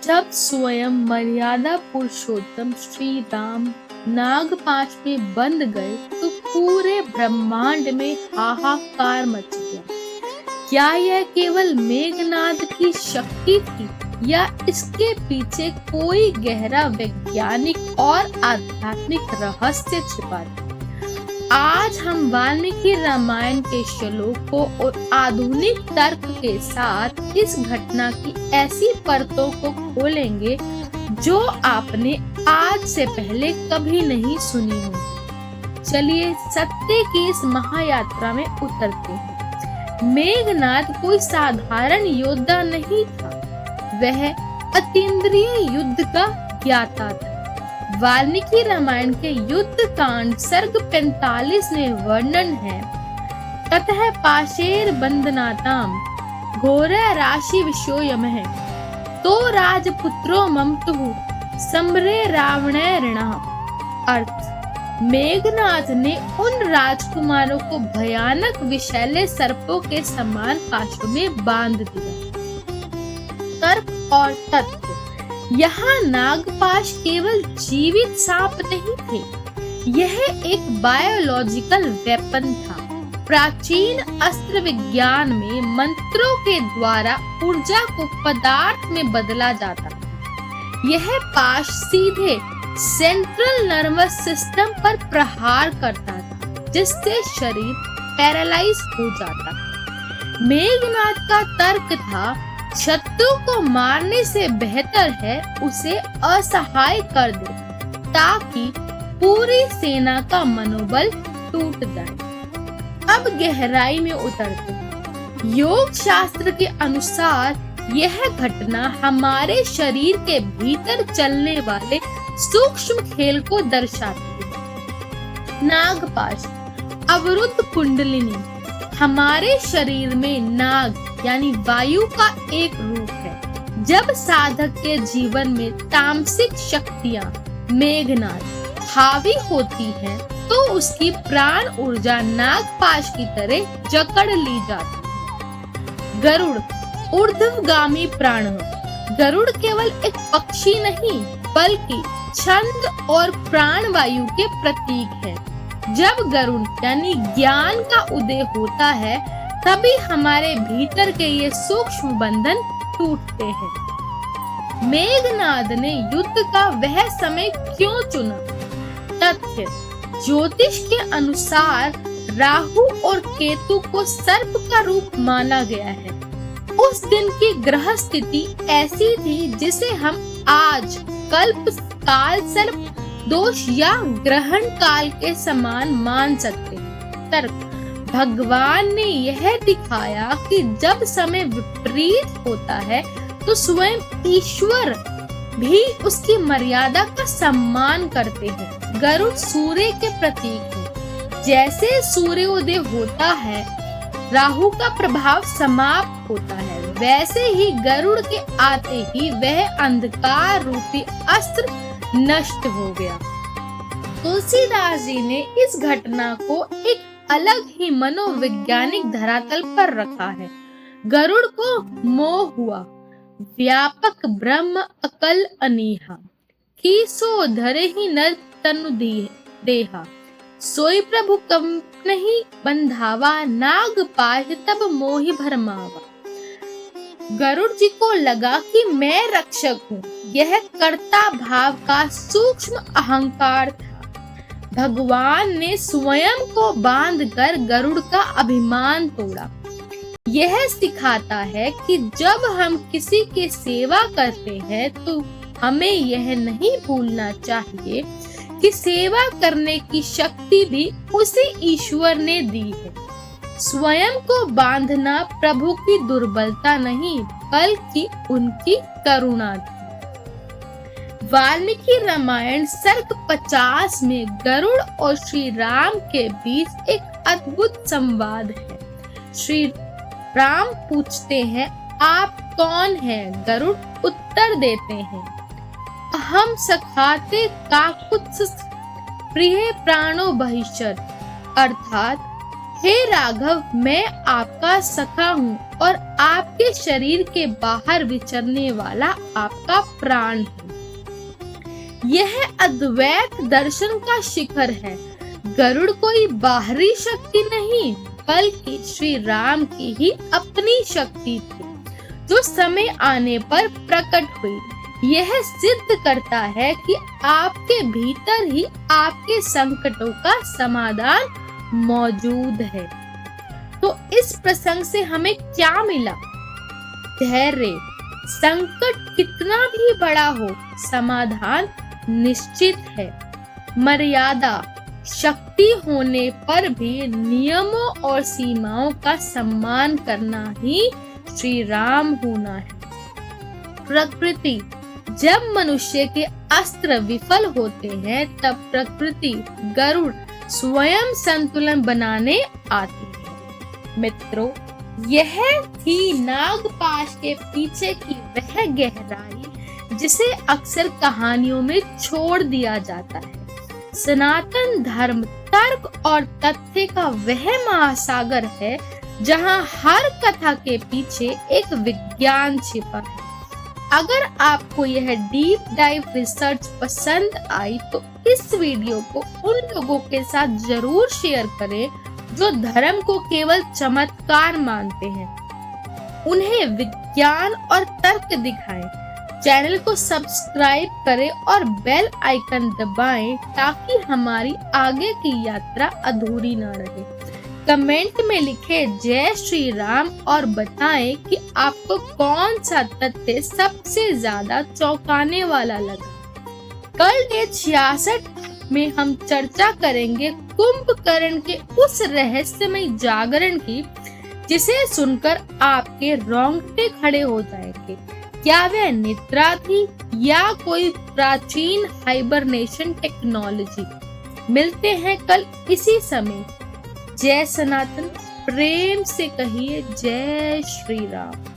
जब स्वयं मर्यादा पुरुषोत्तम श्री राम नागपाश में बंद गए तो पूरे ब्रह्मांड में हाहाकार मच गया। क्या यह केवल मेघनाद की शक्ति थी या इसके पीछे कोई गहरा वैज्ञानिक और आध्यात्मिक रहस्य छिपा था? आज हम वाल्मीकि रामायण के श्लोकों और आधुनिक तर्क के साथ इस घटना की ऐसी परतों को खोलेंगे जो आपने आज से पहले कभी नहीं सुनी होगी। चलिए सत्य की इस महायात्रा में उतरते हैं। मेघनाद कोई साधारण योद्धा नहीं था, वह अतीन्द्रिय युद्ध का ज्ञाता था। वाल्मीकि रामायण के युद्ध कांड सर्ग 45 में वर्णन है, ततः पाशेर बंदनाताम घोर राशि विशोयमः तो राजपुत्रो ममतुः समरे रावणे ऋणः। अर्थ, मेघनाद ने उन राजकुमारों को भयानक विषैले सर्पों के समान पाशों में बांध दिया। तर्क और तथ्य। यहाँ नागपाश केवल जीवित सांप नहीं थे, यह एक बायोलॉजिकल वेपन था। प्राचीन अस्त्र विज्ञान में मंत्रों के द्वारा ऊर्जा को पदार्थ में बदला जाता था। यह पाश सीधे सेंट्रल नर्वस सिस्टम पर प्रहार करता था, जिससे शरीर पैरालाइज हो जाता। मेघनाद का तर्क था, शत्रु को मारने से बेहतर है उसे असहाय कर दे, ताकि पूरी सेना का मनोबल टूट जाए। अब गहराई में उतरते हैं। योग शास्त्र के अनुसार यह घटना हमारे शरीर के भीतर चलने वाले सूक्ष्म खेल को दर्शाती है। नागपाश, अवरुद्ध कुंडलिनी, हमारे शरीर में नाग यानी वायु का एक रूप है। जब साधक के जीवन में तामसिक शक्तियां मेघनाद हावी होती हैं, तो उसकी प्राण ऊर्जा नागपाश की तरह जकड़ ली जाती है। गरुड़, ऊर्ध्वगामी प्राण। गरुड़ केवल एक पक्षी नहीं, बल्कि छंद और प्राण वायु के प्रतीक है। जब गरुड़ यानी ज्ञान का उदय होता है, तभी हमारे भीतर के ये सूक्ष्म बंधन टूटते हैं। मेघनाद ने युद्ध का वह समय क्यों चुना? तथ्य, ज्योतिष के अनुसार राहु और केतु को सर्प का रूप माना गया है। उस दिन की ग्रह स्थिति ऐसी थी जिसे हम आज कल्प काल सर्प दोष या ग्रहण काल के समान मान सकते हैं। तर्क, भगवान ने यह दिखाया कि जब समय विपरीत होता है तो स्वयं ईश्वर भी उसकी मर्यादा का सम्मान करते हैं। गरुड़ सूर्य के प्रतीक है। जैसे सूर्योदय होता है, राहु का प्रभाव समाप्त होता है, वैसे ही गरुड़ के आते ही वह अंधकार रूपी अस्त्र नष्ट हो गया। तुलसीदास जी ने इस घटना को एक अलग ही मनोवैज्ञानिक धरातल पर रखा है। गरुड़ को मोह हुआ, व्यापक ब्रह्म अकल अनीहा, की सो धरे ही नर तनु देहा, सोई प्रभु कंप नहीं बंधावा, नाग पाश तब मोहि भरमावा। गरुड़ जी को लगा कि मैं रक्षक हूँ। यह कर्ता भाव का सूक्ष्म अहंकार था। भगवान ने स्वयं को बांधकर गरुड़ का अभिमान तोड़ा। यह सिखाता है कि जब हम किसी की सेवा करते हैं तो हमें यह नहीं भूलना चाहिए कि सेवा करने की शक्ति भी उसी ईश्वर ने दी है। स्वयं को बांधना प्रभु की दुर्बलता नहीं, बल्कि उनकी करुणा थी। वाल्मीकि रामायण सर्ग 50 में गरुड़ और श्री राम के बीच एक अद्भुत संवाद है। श्री राम पूछते हैं, आप कौन हैं? गरुड़ उत्तर देते हैं, हम सखाते काकुत्स प्रिय प्राणो बहिष्ठ। अर्थात, हे राघव, मैं आपका सखा हूँ और आपके शरीर के बाहर विचरने वाला आपका प्राण है। यह अद्वैत दर्शन का शिखर है। गरुड़ कोई बाहरी शक्ति नहीं, बल्कि श्री राम की ही अपनी शक्ति थी, जो समय आने पर प्रकट हुई। यह सिद्ध करता है कि आपके भीतर ही आपके संकटों का समाधान मौजूद है। तो इस प्रसंग से हमें क्या मिला? धैर्य। संकट कितना भी बड़ा हो, समाधान निश्चित है। मर्यादा। शक्ति होने पर भी नियमों और सीमाओं का सम्मान करना ही श्री राम होना है। प्रकृति। जब मनुष्य के अस्त्र विफल होते हैं, तब प्रकृति गरुड़ स्वयं संतुलन बनाने आती है। मित्रों, यह थी नागपाश के पीछे की वह गहराई जिसे अक्सर कहानियों में छोड़ दिया जाता है। सनातन धर्म तर्क और तथ्य का वह महासागर है, जहां हर कथा के पीछे एक विज्ञान छिपा है। अगर आपको यह डीप डाइव रिसर्च पसंद आई, तो इस वीडियो को उन लोगों के साथ जरूर शेयर करें जो धर्म को केवल चमत्कार मानते हैं। उन्हें विज्ञान और तर्क दिखाएं। चैनल को सब्सक्राइब करें और बेल आइकन दबाएं, ताकि हमारी आगे की यात्रा अधूरी न रहे। कमेंट में लिखें जय श्री राम और बताएं कि आपको कौन सा तथ्य सबसे ज्यादा चौंकाने वाला लगा। कल डे 66 में हम चर्चा करेंगे कुंभकर्ण के उस रहस्यमय जागरण की, जिसे सुनकर आपके रोंगटे खड़े हो जाएंगे। क्या वह निद्रा थी या कोई प्राचीन हाइबरनेशन टेक्नोलॉजी? मिलते हैं कल इसी समय। जय सनातन। प्रेम से कहिए जय श्री राम।